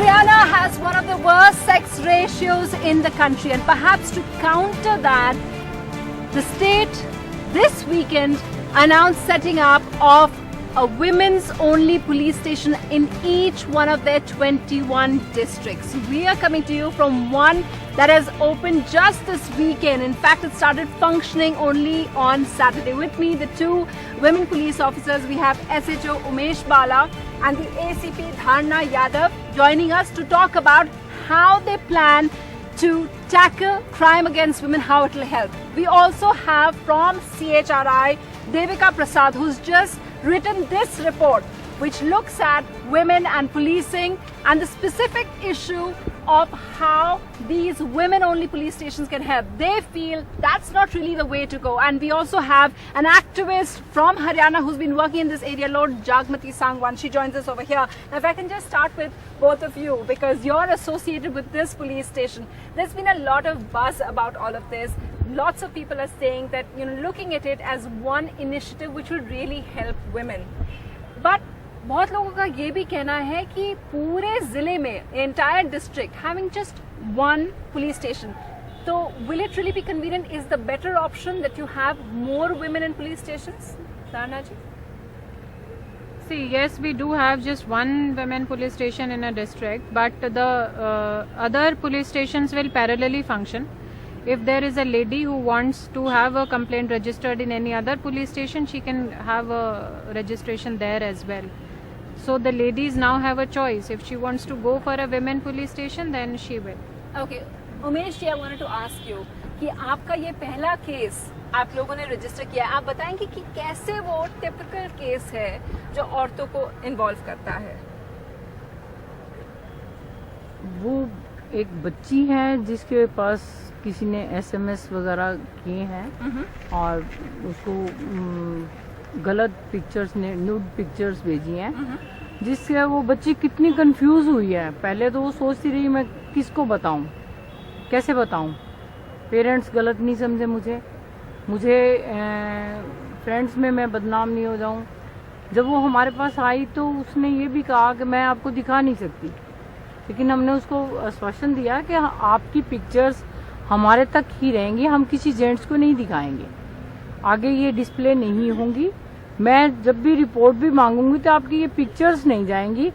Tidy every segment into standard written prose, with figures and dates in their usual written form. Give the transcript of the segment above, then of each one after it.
Haryana has one of the worst sex ratios in the country, and perhaps to counter that, the state this weekend announced setting up of a women's only police station in each one of their 21 districts. We are coming to you from one that has opened just this weekend. In fact, it started functioning only on Saturday. With me, the two women police officers. We have SHO Umesh Bala and the ACP Dharna Yadav joining us to talk about how they plan to tackle crime against women, how it will help. We also have from CHRI Devika Prasad, who's just written this report which looks at women and policing and the specific issue of how these women-only police stations can help. They feel that's not really the way to go. And we also have an activist from Haryana who's been working in this area, Lord Jagmati Sangwan. She joins us over here. Now, if I can just start with both of you, because you're associated with this police station. There's been a lot of buzz about all of this. Lots of people are saying that, looking at it as one initiative which will really help women. But बहुत लोगों का ये भी कहना है कि पूरे जिले में entire district having just one police station, so will it really be convenient? Is the better option that you have more women in police stations? Dharna ji? See, yes, we do have just one women police station in a district, but the other police stations will parallelly function. If there is a lady who wants to have a complaint registered in any other police station, she can have a registration there as well. So the ladies now have a choice. If she wants to go for a women police station, then she will. Okay, Umesh ji, I wanted to ask you कि आपका ये पहला case आप लोगों ने register किया, आप बताएंगे कि कैसे वो टिपिकल केस है जो औरतों को इन्वॉल्व करता है? वो एक बच्ची है जिसके पास किसी ने SMS वगैरह किए हैं और उसको गलत पिक्चर्स ने न्यूड पिक्चर्स भेजी हैं, जिससे वो बच्ची कितनी कंफ्यूज हुई है. पहले तो वो सोचती रही मैं किसको बताऊं, कैसे बताऊं, पेरेंट्स गलत नहीं समझे मुझे फ्रेंड्स में मैं बदनाम नहीं हो जाऊं. जब वो हमारे पास आई तो उसने ये भी कहा कि मैं आपको दिखा नहीं सकती, लेकिन हमने उसको आश्वासन दिया कि आपकी पिक्चर्स हमारे तक ही रहेंगी, हम किसी जेंट्स को नहीं दिखाएंगे, आगे ये डिस्प्ले नहीं होंगी. मैं जब भी रिपोर्ट भी मांगूंगी तो आपकी ये पिक्चर्स नहीं जाएंगी,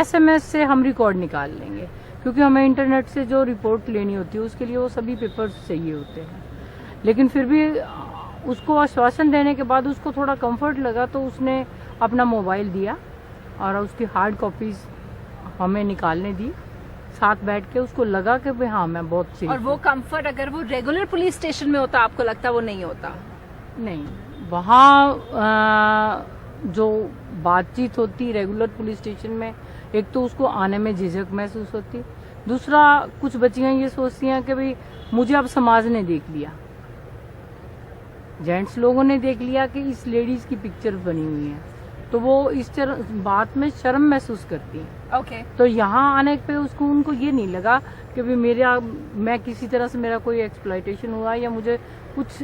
SMS से हम रिकॉर्ड निकाल लेंगे, क्योंकि हमें इंटरनेट से जो रिपोर्ट लेनी होती है उसके लिए वो सभी पेपर्स चाहिए होते हैं. लेकिन फिर भी उसको आश्वासन देने के बाद उसको थोड़ा कंफर्ट लगा तो उसने अपना मोबाइल दिया और उसकी हार्ड कॉपीज हमें निकालने दी. साथ बैठ के उसको लगा कि भाई हाँ मैं बहुत सेफ. और वो कंफर्ट अगर वो रेगुलर पुलिस स्टेशन में होता, आपको लगता वो नहीं होता? नहीं, वहाँ जो बातचीत होती रेगुलर पुलिस स्टेशन में, एक तो उसको आने में झिझक महसूस होती, दूसरा कुछ बच्चियां ये सोचती हैं कि भाई मुझे अब समाज ने देख लिया, जेंट्स लोगों ने देख लिया कि इस लेडीज की पिक्चर बनी हुई है, तो वो इस बात में शर्म महसूस करती है. Okay. तो यहाँ आने पे उनको ये नहीं लगा कि भी मैं किसी तरह से मेरा कोई एक्सप्लॉयटेशन हुआ या मुझे कुछ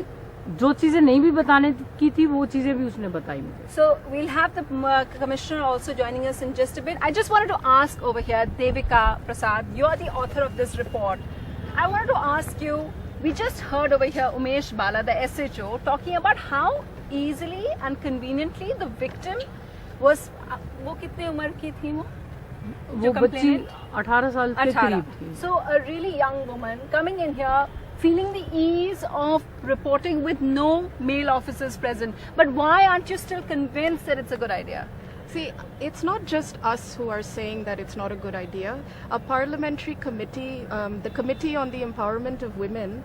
जो चीजें नहीं भी बताने की थी वो चीजें भी उसने बताई मुझे. So we'll have the commissioner also joining us in just a bit. I just wanted to ask over here, Devika Prasad, you're the author of this report. I wanted to ask you, we just heard over here Umesh Bala, the SHO, talking about how easily and conveniently the victim was. वो कितने उम्र की थी वो बच्ची 18 साल के करीब थी. So a really young woman coming in here, feeling the ease of reporting with no male officers present. But why aren't you still convinced that it's a good idea? See, it's not just us who are saying that it's not a good idea. A parliamentary committee, the Committee on the Empowerment of Women,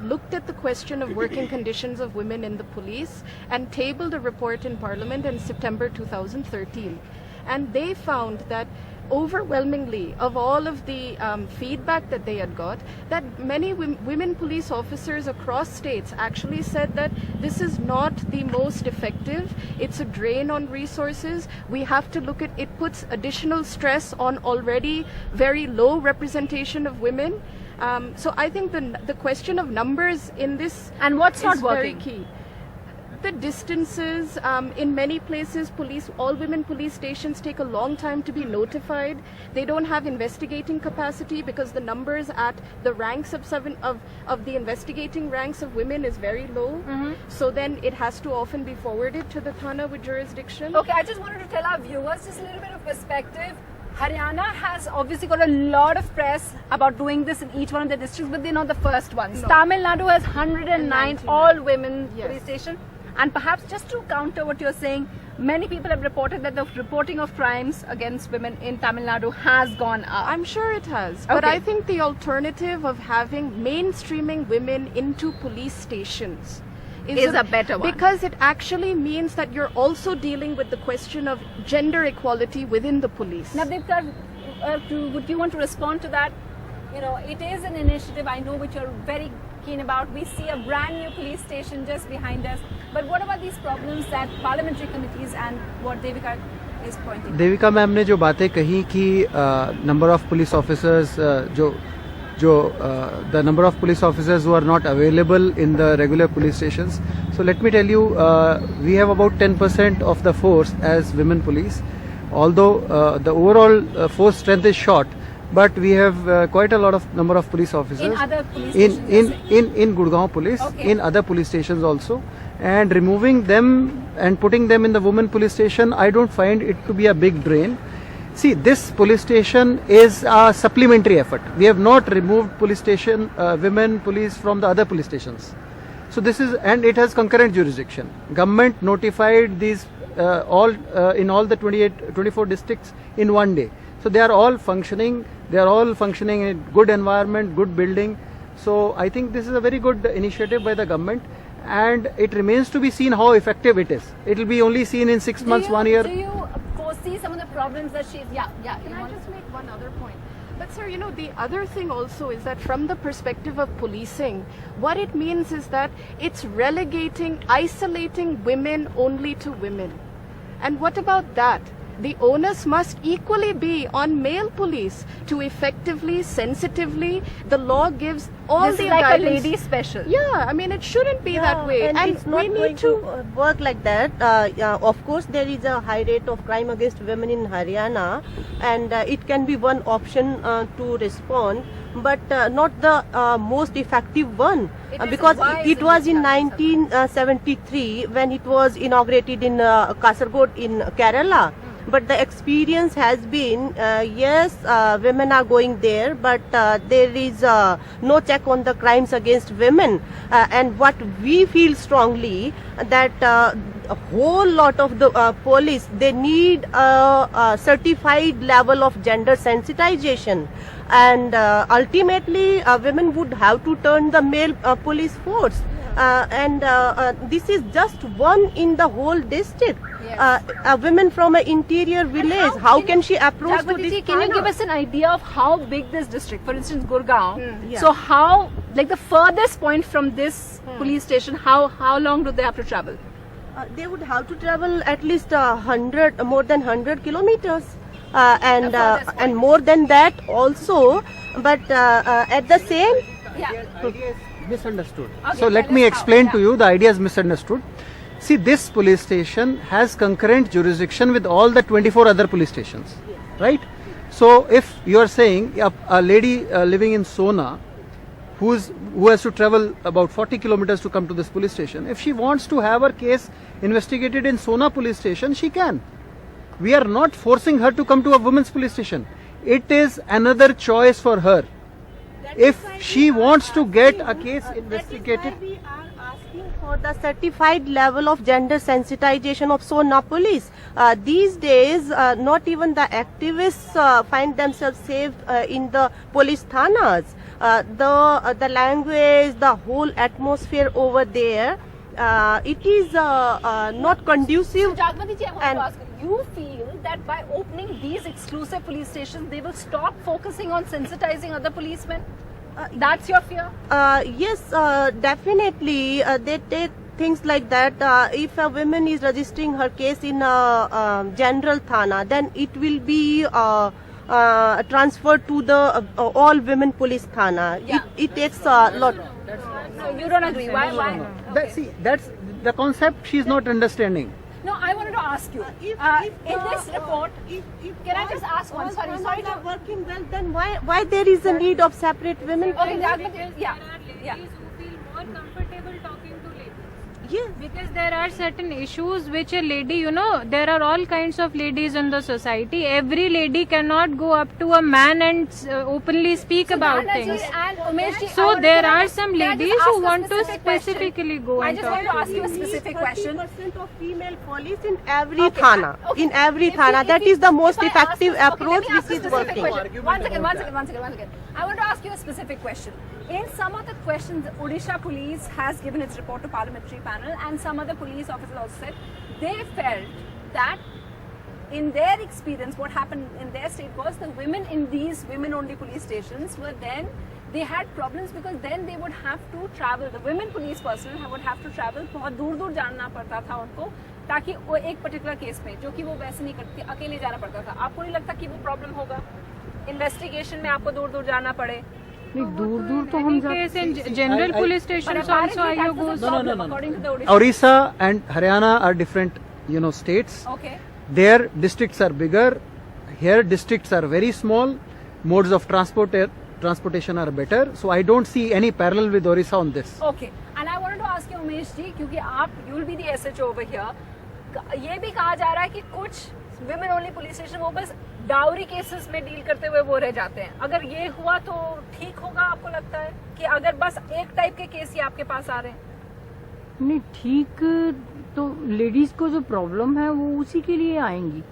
looked at the question of working conditions of women in the police and tabled a report in Parliament in September 2013. And they found that overwhelmingly of all of the feedback that they had got, that many women police officers across states actually said that this is not the most effective, it's a drain on resources, we have to look at it, puts additional stress on already very low representation of women. So I think the question of numbers in this and what's not is working? very key. The distances, in many places, all-women police stations take a long time to be notified. They don't have investigating capacity because the numbers at the ranks of the investigating ranks of women is very low. So then it has to often be forwarded to the Thana with jurisdiction. Okay, I just wanted to tell our viewers just a little bit of perspective. Haryana has obviously got a lot of press about doing this in each one of the districts, but they're not the first ones. No. Tamil Nadu has 109 all-women Yes. police stations. And perhaps just to counter what you're saying, many people have reported that the reporting of crimes against women in Tamil Nadu has gone up. I'm sure it has. But Okay. I think the alternative of having mainstreaming women into police stations Is a better one. Because it actually means that you're also dealing with the question of gender equality within the police. Navdeepkar, would you want to respond to that? You know, it is an initiative I know which you're very keen about. We see a brand new police station just behind us. But what about these problems that parliamentary committees and what Devika is pointing out? Devika ma'am ने जो बातें कही कि number of police officers the number of police officers who are not available in the regular police stations. So let me tell you, we have about 10% of the force as women police. Although the overall force strength is short, but we have quite a lot of number of police officers In other police stations, in Gurgaon police, Okay. in other police stations also, and removing them and putting them in the women police station, I don't find it to be a big drain. See, this police station is a supplementary effort. We have not removed police station, women police from the other police stations. So this is, and it has concurrent jurisdiction. Government notified these in all the 24 districts in one day. So they are all functioning. They are all functioning in good environment, good building. So I think this is a very good initiative by the government, and it remains to be seen how effective it is. It will be only seen in 6 months, 1 year. Do you foresee some of the problems that she's... Yeah. Can I just make one other point? But sir, you know, the other thing also is that from the perspective of policing, what it means is that it's relegating, isolating women only to women. And what about that? The onus must equally be on male police to effectively, sensitively, the law gives all This the is like guidance. a lady special. Yeah, I mean, it shouldn't be that way. And it's not we going need to work like that. Of course, there is a high rate of crime against women in Haryana, and it can be one option to respond, but not the most effective one. Because Why it isn't was it in effective? 1973 when it was inaugurated in Kasaragod in Kerala. But the experience has been, yes, women are going there, but there is no check on the crimes against women. And what we feel strongly that a whole lot of the police, they need a certified level of gender sensitization. And ultimately, women would have to turn the male police force. And this is just one in the whole district. Yes. A woman from an interior village, how can she approach to Jagrati this ji, can you Thana? give us an idea of how big this district, for instance, Gurgaon? Yeah. So how, like the furthest point from this police station, how long do they have to travel? They would have to travel at least 100, more than 100 kilometers. And The furthest point. and more than that also, but at the same Yeah. Idea is misunderstood. Okay, So let tell me us explain how, to yeah. you, the idea is misunderstood. See, this police station has concurrent jurisdiction with all the 24 other police stations, right? So if you are saying a lady living in Sona who has to travel about 40 kilometers to come to this police station, if she wants to have her case investigated in Sona police station, she can. We are not forcing her to come to a women's police station. It is another choice for her. If she wants to get a case investigated, that is why we are asking for the certified level of gender sensitization of Sona police. These days, not even the activists find themselves safe in the police thanas. The language, the whole atmosphere over there, it is not conducive. So Jagmati ji, I want And- to ask you feel that by opening these exclusive police stations, they will stop focusing on sensitizing other policemen? That's your fear? Yes, definitely. They take things like that. If a woman is registering her case in a general thana, then it will be transferred to the all women police thana. Yeah. It takes a lot. No, you don't agree. Why? that's the concept she is not understanding. No, I wanted to ask you. In this report, can I just ask one? Sorry are to. working well, then why there is a need of separate women? Okay, Because Jagmeet, there yeah, are yeah. ladies who feel more comfortable talking to ladies. Yes. Because there are certain issues which a lady, you know, there are all kinds of ladies in the society. Every lady cannot go up to a man and openly speak about Nana ji things. and Umesh ji, I So wanted there to- are some can I just ladies ask who a want to specific question? specifically go I and just talk wanted to to ask you a ladies. specific question. 30% of female police in every Okay, thana. okay. In every If thana. we- That if we- is the most if I ask effective you- okay, approach let me ask which a is specific working. question. One second. I want to ask you a specific question. In some of the questions, Odisha police has given its report to parliamentary panel, and some other police officers also said they felt that in their experience, what happened in their state was the women in these women-only police stations were then they had problems because then they would have to travel. The women police personnel would have to travel. बहुत दूर जाना पड़ता था उनको ताकि वो एक particular case में जो कि वो वैसे नहीं करती अकेले जाना पड़ता था. आपको नहीं लगता कि वो प्रॉब्लम होगा इन्वेस्टिगेशन में आपको दूर जाना पड़े? नहीं दूर तो हम Any जाते case in general police stations also IO goes. According to the Odisha. Orissa and Haryana are different, states. Okay. Their districts are bigger. Here districts are very small. Modes of transportation are better. So I don't see any parallel with Orissa on this. Okay. And I wanted to ask you, Umesh ji, क्योंकि आप you will be the SHO over here. ये भी कहा जा रहा है कि कुछ women only police station वो बस डाउरी केसेस में डील करते हुए वो रह जाते हैं. अगर ये हुआ तो ठीक होगा आपको लगता है कि अगर बस एक टाइप के केस ही आपके पास आ रहे हैं? नहीं ठीक तो लेडीज को जो प्रॉब्लम है वो उसी के लिए आएंगी.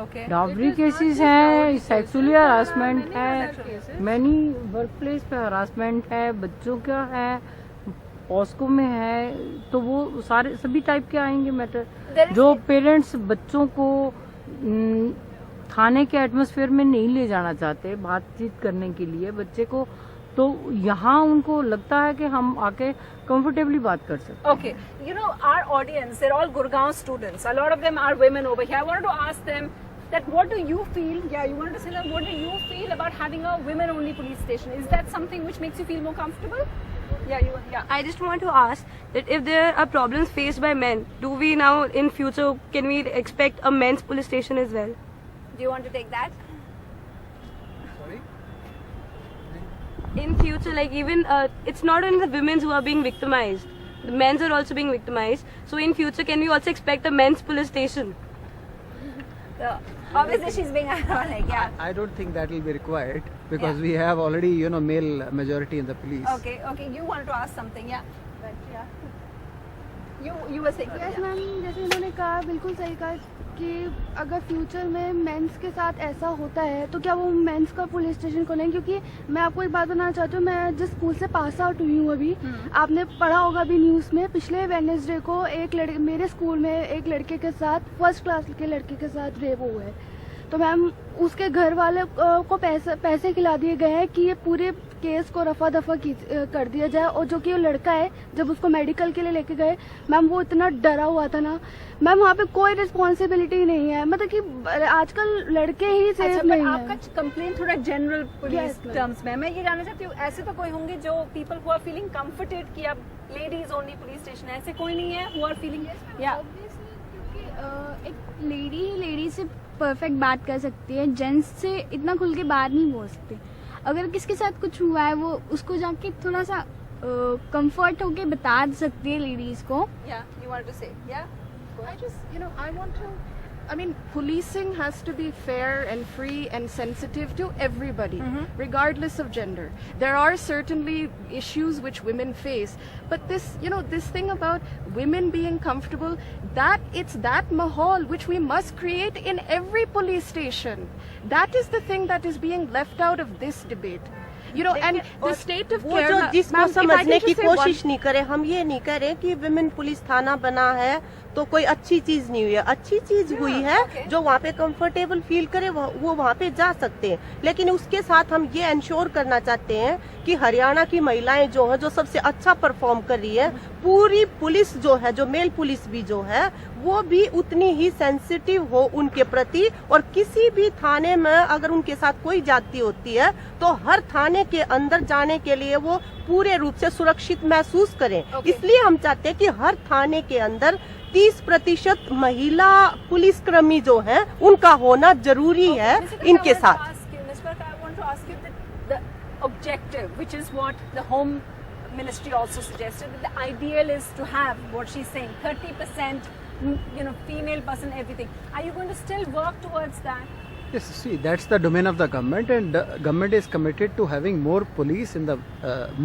Okay. डावरी केसेस है, सेक्सुअली हरासमेंट है, मैनी वर्क प्लेस पे हरासमेंट है, बच्चों का है, पॉस्को में है, तो वो सारे सभी टाइप के आएंगे मैटर. जो पेरेंट्स बच्चों को थाने के एटमॉस्फेयर में नहीं ले जाना चाहते बातचीत करने के लिए बच्चे को, तो यहाँ उनको लगता है कि हम आके कंफर्टेबली बात कर सकते. Okay. You know, our audience, they're all Gurgaon students. A lot of them are women over here. I wanted to ask them that what do you feel? Yeah, you wanted to say that what do you feel about having a women-only police station? Is that something which makes you feel more comfortable? Yeah. I just want to ask that if there are problems faced by men, do we now in future can we expect a men's police station as well? Do you want to take that? In future, like even it's not only the women who are being victimized, the men's are also being victimized. So in future, can we also expect a men's police station? Obviously, she's being ironic. Yeah. I don't think that will be required because we have already, male majority in the police. Okay. You wanted to ask something, yeah. But yeah. You were saying. Yes ma'am, जैसे उन्होंने कहा बिल्कुल सही कहा कि अगर future में mains के साथ ऐसा होता है तो क्या वो मेंस का पुलिस स्टेशन खोलेंगे. क्योंकि मैं आपको एक बात बताना चाहती हूँ, मैं जिस स्कूल से पास आउट हुई हूँ अभी, आपने पढ़ा होगा अभी न्यूज़ में, पिछले वेडनेसडे को एक लड़के मेरे स्कूल में एक लड़के के साथ फर्स्ट क्लास के लड़के के साथ रेप हुआ है. तो मैम उसके घर वाले को पैसे खिला दिए गए हैं कि ये पूरे केस को रफा दफा कर दिया जाए. और जो कि वो लड़का है, जब उसको मेडिकल के लिए लेके गए मैम, वो इतना डरा हुआ था ना मैम, वहाँ पे कोई रिस्पॉन्सिबिलिटी नहीं है. मतलब कि आजकल लड़के ही सेफ नहीं है. आपका कंप्लेंट थोड़ा जनरल पुलिस टर्म्स में, मैं ये जानना चाहती हूँ, ऐसे तो कोई होंगे जो people who are feeling comforted कि अब लेडीज ओनली पुलिस स्टेशन है, ऐसे कोई नहीं है हु आर फीलिंग या एक लेडी से परफेक्ट बात कर सकती है, जेंट्स से इतना खुल के बात नहीं बोल सकते. अगर किसके साथ कुछ हुआ है वो उसको जाके थोड़ा सा कंफर्ट होके बता सकती है लेडीज को. you wanted to say I mean, policing has to be fair and free and sensitive to everybody, regardless of gender. There are certainly issues which women face, but this thing about women being comfortable, it's that mahal which we must create in every police station. That is the thing that is being left out of this debate. And the state of वो Kerala, जो जिसको ma'am, if I can समझने just की say one- कोशिश नहीं करे, हम ये नहीं कह रहे कि विमेन पुलिस थाना बना है तो कोई अच्छी चीज नहीं हुई है. अच्छी चीज हुई है. जो वहाँ पे कंफर्टेबल फील करे वो वहाँ पे जा सकते हैं. लेकिन उसके साथ हम ये इंश्योर करना चाहते हैं कि हरियाणा की महिलाएं जो है, जो सबसे अच्छा परफॉर्म कर रही है, पूरी पुलिस जो है, जो मेल पुलिस भी जो है, वो भी उतनी ही सेंसिटिव हो उनके प्रति, और किसी भी थाने में अगर उनके साथ कोई जाती होती है तो हर थाने के अंदर जाने के लिए वो पूरे रूप से सुरक्षित महसूस करें। इसलिए हम चाहते हैं कि हर थाने के अंदर 30% महिला पुलिसकर्मी जो है उनका होना जरूरी है इनके साथ। Objective, which is what the Home Ministry also suggested, that the ideal is to have what she's saying, 30%, female person, everything. Are you going to still work towards that? Yes, see, that's the domain of the government, and the government is committed to having more police in the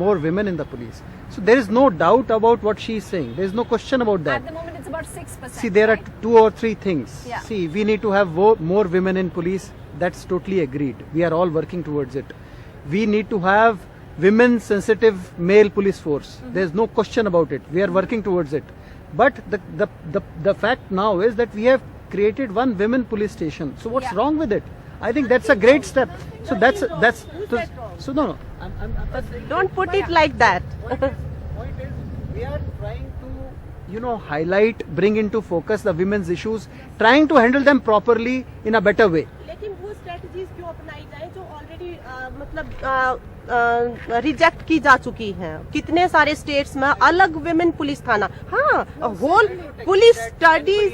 more women in the police. So there is no doubt about what she is saying. There is no question about that. At the moment, it's about 6%. See, there right? are 2 or 3 things. Yeah. See, we need to have more women in police. That's totally agreed. We are all working towards it. We need to have women sensitive male police force. There's no question about it. We are working towards it. But the fact now is that we have created one women police station. So what's wrong with it? I think that's a great step. So so no. Don't put it like that. Point is, we are trying to highlight, bring into focus the women's issues, trying to handle them properly in a better way. लेकिन वो strategies क्यों अपनाई जाए जो already reject की जा चुकी हैं? कितने सारे स्टेट्स में अलग विमेन पुलिस थाना, हाँ, होल पुलिस स्टडीज,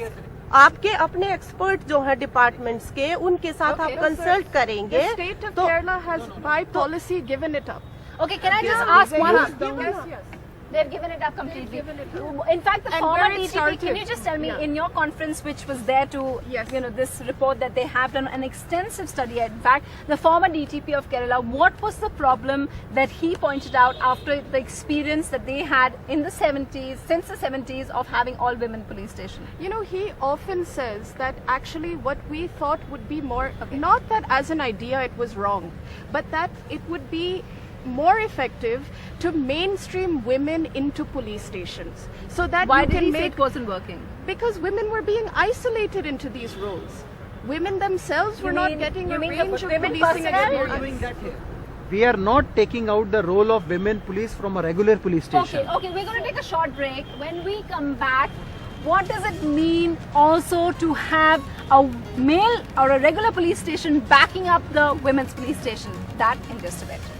आपके अपने एक्सपर्ट जो है डिपार्टमेंट्स के, उनके साथ आप कंसल्ट करेंगे The state of Kerala has by policy given it up. Okay, can I just ask one? Yes. They've given it up completely. In fact, the And former where it DTP, started. can you just tell me, Yeah. in your conference which was there to, Yes. this report that they have done an extensive study. In fact, the former DTP of Kerala, what was the problem that he pointed out after the experience that they had in the 70s, since the 70s, of having all women police station? He often says that actually what we thought would be more, not that as an idea it was wrong, but that it would be more effective to mainstream women into police stations, so that Why you did can he say make it wasn't working? because women were being isolated into these roles. Women themselves were not getting a you mean the range of women policing personnel? experience. We are not taking out the role of women police from a regular police station. Okay, we're going to take a short break. When we come back, what does it mean also to have a male or a regular police station backing up the women's police station? That in just a bit.